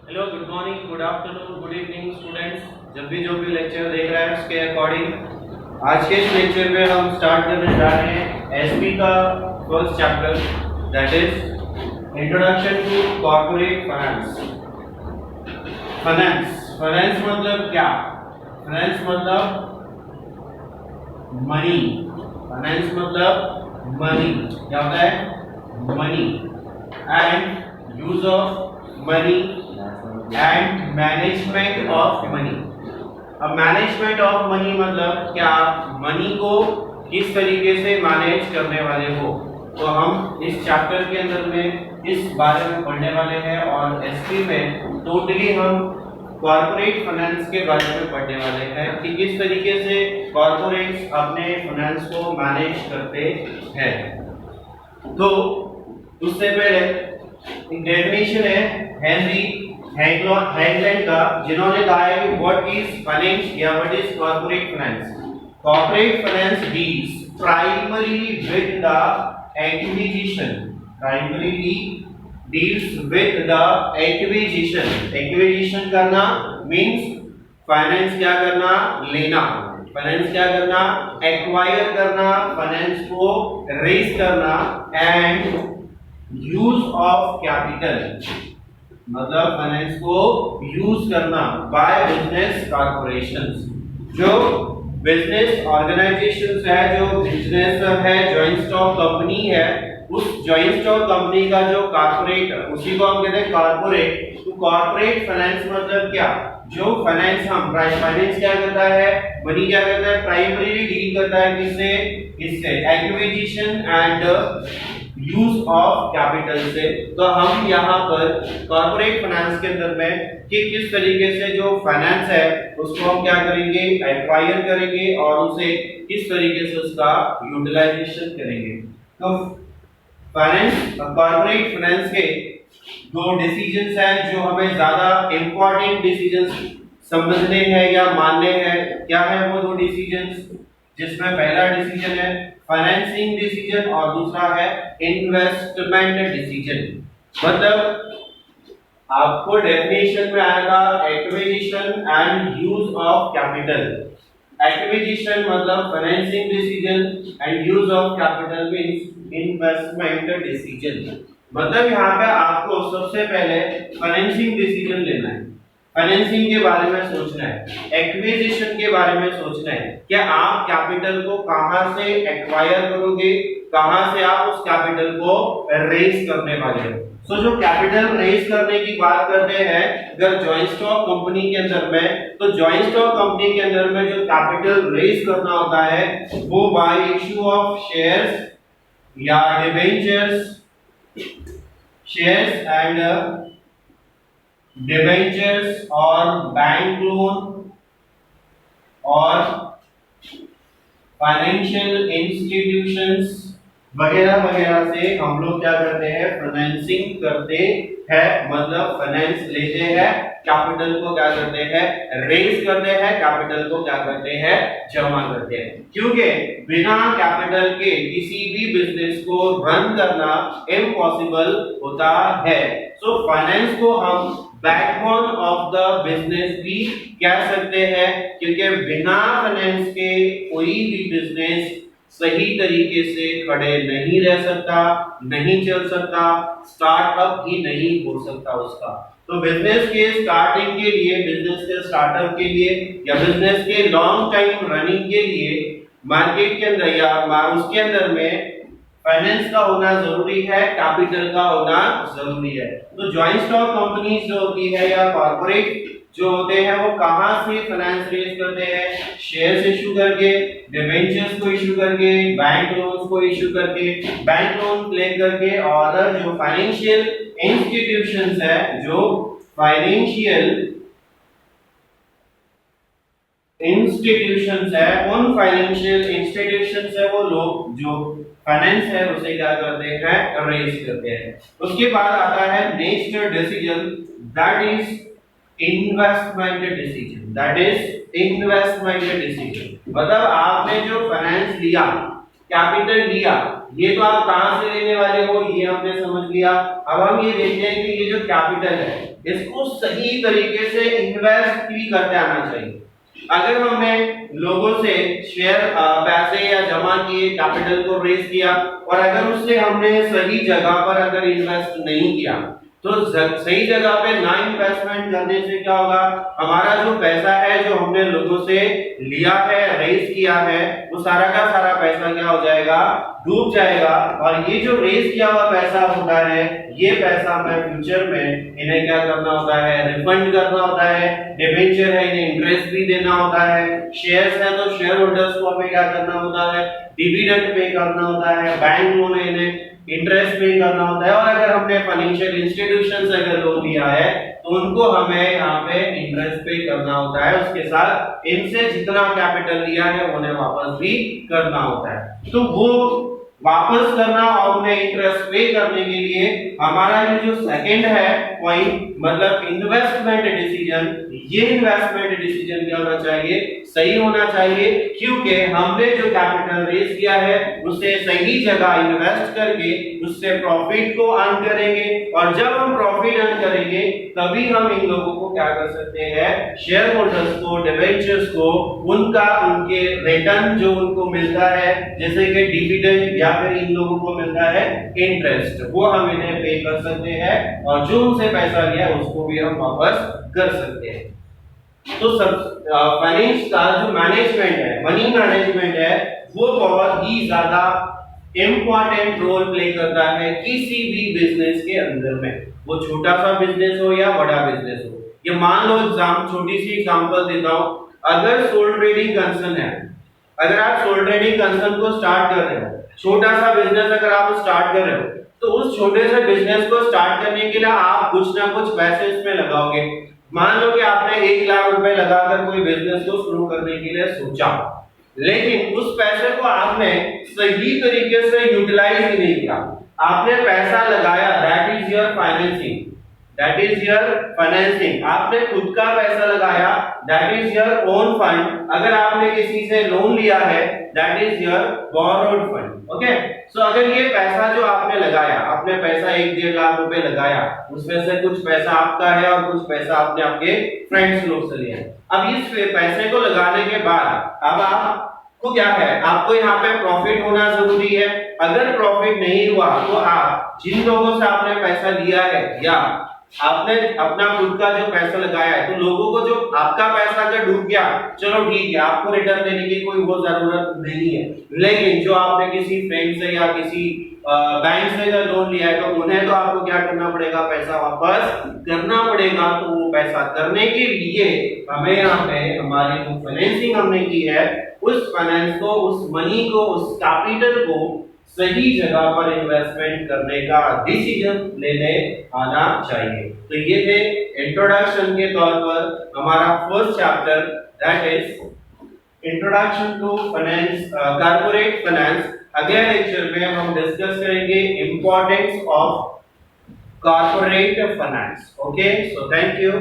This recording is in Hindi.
Hello, good morning, good afternoon, good evening students. जब भी जो भी लेक्चर देख रहा है उसके अकॉर्डिंग आज के इस लेक्चर में हम स्टार्ट करने जा रहे हैं एसपी का first chapter, that is introduction to corporate finance. Finance मतलब क्या? फाइनेंस मतलब मनी। फाइनेंस मतलब मनी। क्या होता है? Money and use of money and management of money. अब मैनेजमेंट ऑफ मनी मतलब क्या? मनी को किस तरीके से मैनेज करने वाले हो, तो हम इस चैप्टर के अंदर में इस बारे में पढ़ने वाले हैं। और एसपी में टोटली हम कॉर्पोरेट फाइनेंस के बारे में पढ़ने वाले हैं कि किस तरीके से कॉर्पोरेट्स अपने फाइनेंस को मैनेज करते हैं। तो उससे पहले एक डेफिनेशन है हेनरी हैगलैंड का, जिन्होंने कहा है कि व्हाट इज फाइनेंस या what is corporate finance. Corporate finance deals primarily with the acquisition, primarily deals with the acquisition. Acquisition करना मींस फाइनेंस क्या करना? लेना। फाइनेंस क्या करना? एक्वायर करना, फाइनेंस को रेज करना। एंड यूज ऑफ कैपिटल मतलब फाइनेंस को यूज करना बाय बिजनेस कॉर्पोरेशंस। जो बिजनेस ऑर्गेनाइजेशंस है, जो बिजनेस है, जॉइंट स्टॉक कंपनी है, उस जॉइंट स्टॉक कंपनी का जो कॉर्पोरेट, उसी को हम कहते हैं कॉर्पोरेट। तो कॉर्पोरेट फाइनेंस मतलब क्या? जो फाइनेंस हम फाइनेंस क्या करता है? मनी क्या करता है? प्राइमरीली डील करता है किससे? इससे acquisition and use of capital से। तो हम यहाँ पर कॉर्पोरेट फाइनेंस के अंदर में कि किस तरीके से जो फाइनेंस है उसको हम क्या करेंगे? एक्वायर करेंगे और उसे किस तरीके से उसका यूटिलाइजेशन करेंगे। तो फाइनेंस, कॉर्पोरेट फाइनेंस के दो डिसीजंस हैं जो हमें ज्यादा इंपॉर्टेंट डिसीजंस समझने हैं या मानने हैं। क्या है वो दो डिसीजंस? जिसमें पहला डिसीजन है फाइनेंसिंग डिसीजन और दूसरा है इन्वेस्टमेंट डिसीजन। मतलब आपको डेफिनेशन में आएगा acquisition and use of capital. Acquisition मतलब financing decision and use of capital means investment decision. मतलब यहाँ पे आपको सबसे पहले फाइनेंसिंग डिसीजन लेना है, फाइनेंसिंग के बारे में सोचना है, एक्विजिशन के बारे में सोचना है। क्या आप कैपिटल को कहां से एक्वायर करोगे, कहां से आप उस कैपिटल को रेज करने वाले हो। सो जो कैपिटल रेज करने की बात करते हैं अगर जॉइंट स्टॉक कंपनी के अंदर में, तो जॉइंट स्टॉक कंपनी के अंदर में जो कैपिटल रेज करना होता है वो बाय इश्यू ऑफ शेयर्स या डिबेंचर्स, शेयर्स एंड डिबेंचर्स और बैंक लोन और फाइनेंशियल इंस्टीट्यूशंस वगैरह वगैरह से हम लोग क्या करते हैं? फाइनेंसिंग करते हैं। मतलब फाइनेंस लेते हैं, कैपिटल को क्या करते हैं? रेज करते हैं, कैपिटल को क्या करते हैं? जमा करते हैं। क्योंकि बिना कैपिटल के किसी भी बिजनेस को रन करना इम्पॉसिबल होता है। सो फाइनेंस को हम बैकबोन ऑफ द बिजनेस भी कह सकते हैं, क्योंकि बिना फाइनेंस के कोई भी बिजनेस सही तरीके से खड़े नहीं रह सकता, नहीं चल सकता, स्टार्टअप ही नहीं हो सकता उसका। तो बिजनेस के स्टार्टिंग के लिए, बिजनेस के स्टार्टअप के लिए या बिजनेस के लॉन्ग टाइम रनिंग के लिए मार्केट के अंदर या उसके अंदर में फाइनेंस का होना जरूरी है, कैपिटल का होना जरूरी है। तो जॉइंट स्टॉक कंपनीज जो होती है या कॉर्पोरेट जो होते हैं वो कहां से फाइनेंस रेज करते हैं? शेयर्स इशू करके, डिबेंचर्स को इशू करके, बैंक लोन्स को इशू करके, बैंक लोन क्लेम करके, और जो फाइनेंशियल इंस्टीट्यूशंस है, जो फाइनेंशियल इंस्टीट्यूशंस है, उन फाइनेंशियल इंस्टीट्यूशंस है वो लोग जो फाइनेंस है उसे क्या करते हैं? रेज करते हैं। उसके बाद आता है next decision, that is investment decision. That is investment decision मतलब आपने जो फाइनेंस लिया कैपिटल लिया, ये तो आप कहां से लेने वाले हो ये हमने समझ लिया। अब हम ये देखते हैं कि ये जो कैपिटल है इसको सही तरीके से इन्वेस्ट भी करते आना चाहिए। अगर हमने लोगों से शेयर पैसे या जमा किए, कैपिटल को रेज किया और अगर उससे हमने सही जगह पर अगर इन्वेस्ट नहीं किया तो सही जगह पे ना इन्वेस्टमेंट करने से क्या होगा, हमारा जो पैसा है जो हमने लोगों से लिया है, रेज किया है, वो सारा का सारा पैसा क्या हो जाएगा, डूब जाएगा। और ये जो रेज किया हुआ पैसा होता है ये पैसा हमें फ्यूचर में इन्हें क्या करना होता है, रिफंड करना होता है। डिबेंचर है इन्हें इंटरेस्ट भी देना होता है, शेयर्स है तो शेयर होल्डर्स को हमें क्या करना होता है, डिविडेंड पे करना होता है, बैंक लोन है इन्हें इंटरेस्ट पे करना होता है। और अगर हमने फाइनेंशियल इंस्टीट्यूशन से अगर लोन लिया है तो उनको हमें यहाँ पे इंटरेस्ट पे करना होता है, उसके साथ इनसे जितना कैपिटल लिया है उन्हें वापस भी करना होता है। तो वो वापस करना और उन्हें इंटरेस्ट पे करने के लिए हमारा ये जो सेकंड है पॉइंट मतलब इन्वेस्टमेंट डिसीजन, ये इन्वेस्टमेंट डिसीजन क्या होना चाहिए, सही होना चाहिए, क्योंकि हमने जो कैपिटल रेज किया है उसे सही जगह इन्वेस्ट करके उससे प्रॉफिट को अर्न करेंगे और जब हम प्रॉफिट अर्न करेंगे तभी हम इन लोगों को क्या कर सकते हैं, शेयर होल्डर्स को, डिबेंचर्स को उनका उनके रिटर्न जो उनको मिलता है जैसे कि डिविडेंड या फिर इन लोगों को मिलता है इंटरेस्ट, वो हम इन्हें पे कर सकते हैं और जो उनसे पैसा लिया उसको भी हम वापस कर सकते हैं। तो सब फाइनेंस का जो मैनेजमेंट है, मनी मैनेजमेंट है, वो बहुत ही ज्यादा इंपॉर्टेंट रोल प्ले करता है किसी भी बिजनेस के अंदर में, वो छोटा सा बिजनेस हो या बड़ा बिजनेस हो। ये मान लो छोटी सी एग्जांपल देता हूं, अगर सोल ट्रेडिंग कंसर्न है, अगर आप सोल ट्रेडिंग कंसर्न को स्टार्ट कर रहे हो, छोटा सा बिजनेस अगर आप स्टार्ट कर रहे हो तो उस छोटे से बिजनेस को स्टार्ट करने के लिए आप कुछ ना कुछ पैसे इसमें लगाओगे। मान लो कि आपने 1 लाख रुपए लगाकर कोई बिजनेस को शुरू करने के लिए सोचा, लेकिन उस पैसे को आपने सही तरीके से यूटिलाइज ही नहीं किया, आपने पैसा लगाया, that is your financing, that is your financing, आपने खुद का पैसा लगाया, that is your own fund. अगर आपने किसी से लोन लिया है that is your borrowed fund. Okay, so अगर ये पैसा जो आपने लगाया, आपने पैसा 1-1.5 लाख रुपए लगाया, उसमें से कुछ पैसा आपका है और कुछ पैसा आपने आपके फ्रेंड्स लोग से लिया है। अब इस पैसे को लगाने के बाद अब आपको क्या है, आपको यहाँ पे प्रॉफिट होना जरूरी है। अगर प्रॉफिट नहीं हुआ तो आप जिन लोगों से आपने पैसा लिया है या आपने अपना खुद का जो पैसा लगाया है, तो लोगों को जो आपका पैसा अगर डूब गया चलो ठीक है, आपको रिटर्न देने की कोई वो जरूरत नहीं है, लेकिन जो आपने किसी फ्रेंड से या किसी बैंक से जो लोन लिया है तो उन्हें तो आपको क्या करना पड़ेगा, पैसा वापस करना पड़ेगा। तो वो पैसा करने के लिए हमें यहाँ पे हमारी जो फाइनेंसिंग हमने की है उस फाइनेंस को, उस मनी को, उस कैपिटल को सही जगह पर इन्वेस्टमेंट करने का डिसीजन लेने आना चाहिए। तो ये थे इंट्रोडक्शन के तौर पर हमारा first chapter, that is introduction to finance, corporate finance. अगले लेक्चर में हम डिस्कस करेंगे importance of corporate finance. Okay, so thank you.